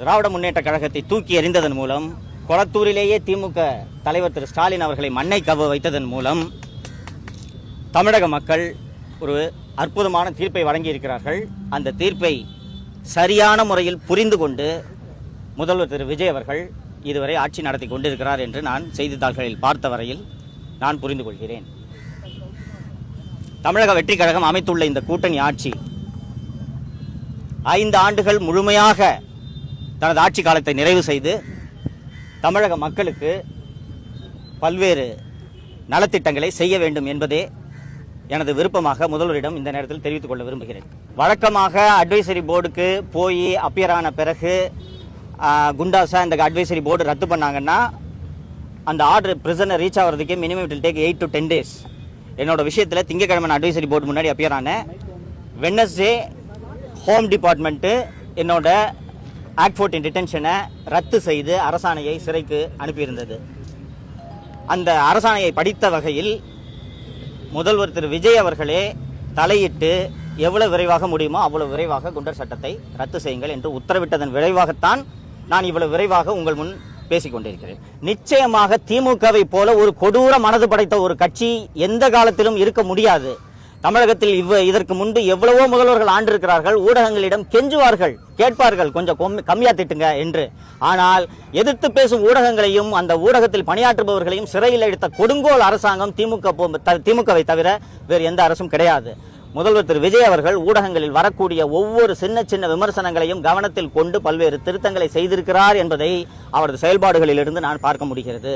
திராவிட முன்னேற்ற கழகத்தை தூக்கி எறிந்ததன் மூலம், கொளத்தூரிலேயே திமுக தலைவர் திரு ஸ்டாலின் அவர்களை மண்ணை கவ வைத்ததன் மூலம் தமிழக மக்கள் ஒரு அற்புதமான தீர்ப்பை வழங்கியிருக்கிறார்கள். அந்த தீர்ப்பை சரியான முறையில் புரிந்து கொண்டு முதல்வர் திரு விஜய் அவர்கள் இதுவரை ஆட்சி நடத்தி கொண்டிருக்கிறார் என்று நான் செய்தித்தாள்களில் பார்த்த வரையில் நான் புரிந்து கொள்கிறேன். தமிழக வெற்றி கழகம் அமைத்துள்ள இந்த கூட்டணி ஆட்சி 5 ஆண்டுகள் முழுமையாக தனது ஆட்சி காலத்தை நிறைவு செய்து தமிழக மக்களுக்கு பல்வேறு நலத்திட்டங்களை செய்ய வேண்டும் என்பதே எனது விருப்பமாக முதல்வரிடம் இந்த நேரத்தில் தெரிவித்துக் கொள்ள விரும்புகிறேன். வழக்கமாக அட்வைசரி போர்டுக்கு போய் அப்பியர் ஆன பிறகு குண்டாஸா இந்த அட்வைசரி போர்டு ரத்து பண்ணாங்கன்னா அந்த ஆர்டர் பிரிசனர் ரீச் ஆகிறதுக்கே minimum it will take 8 to 10 days. என்னோட விஷயத்தில் திங்கக்கிழமை அட்வைசரி போர்டு முன்னாடி அப்பியர் ஆன வெட்னஸ்டே ஹோம் டிபார்ட்மெண்ட்டு என்னோட ஆக்ட் 14 டிடென்ஷனை ரத்து செய்து அரசாணையை சிறைக்கு அனுப்பியிருந்தது. அந்த அரசாணையை படித்த வகையில் முதல்வர் திரு விஜய் அவர்களே தலையிட்டு எவ்வளவு விரைவாக முடியுமோ அவ்வளவு விரைவாக குண்டர் சட்டத்தை ரத்து செய்யுங்கள் என்று உத்தரவிட்டதன் விரைவாகத்தான் நான் இவ்வளவு விரைவாக உங்கள் முன் பேசிக் கொண்டிருக்கிறேன். நிச்சயமாக திமுகவை போல ஒரு கொடூர மனது படைத்த ஒரு கட்சி எந்த காலத்திலும் இருக்க முடியாது. தமிழகத்தில் இதற்கு முன்பு எவ்வளவோ முதல்வர்கள் ஆண்டிருக்கிறார்கள். ஊடகங்களிடம் கெஞ்சுவார்கள், கேட்பார்கள் கொஞ்சம் கம்மியா திட்டுங்க என்று. ஆனால் எதிர்த்து பேசும் ஊடகங்களையும் அந்த ஊடகத்தில் பணியாற்றுபவர்களையும் சிறையில் எடுத்த கொடுங்கோல் அரசாங்கம் திமுகவை தவிர வேறு எந்த அரசும் கிடையாது. முதல்வர் திரு விஜய் அவர்கள் ஊடகங்களில் வரக்கூடிய ஒவ்வொரு சின்ன சின்ன விமர்சனங்களையும் கவனத்தில் கொண்டு பல்வேறு திருத்தங்களை செய்திருக்கிறார் என்பதை அவரது செயல்பாடுகளிலிருந்து நான் பார்க்க முடிகிறது.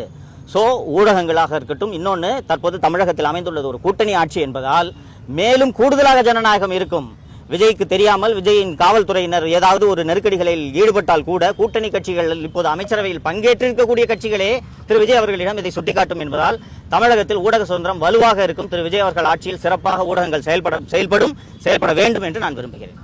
ஊடகங்களாக இருக்கட்டும், இன்னொன்று தற்போது தமிழகத்தில் அமைந்துள்ளது ஒரு கூட்டணி ஆட்சி என்பதால் மேலும் கூடுதலாக ஜனநாயகம் இருக்கும். விஜய்க்கு தெரியாமல் விஜயின் காவல்துறையினர் ஏதாவது ஒரு நெருக்கடிகளில் ஈடுபட்டால் கூட கூட்டணி கட்சிகள் இப்போது அமைச்சரவையில் பங்கேற்றிருக்கக்கூடிய கட்சிகளே திரு விஜய் அவர்களிடம் இதை சுட்டிக்காட்டும் என்பதால் தமிழகத்தில் ஊடக சுதந்திரம் வலுவாக இருக்கும். திரு விஜய் அவர்கள் ஆட்சியில் சிறப்பாக ஊடகங்கள் செயல்பட வேண்டும் என்று நான் விரும்புகிறேன்.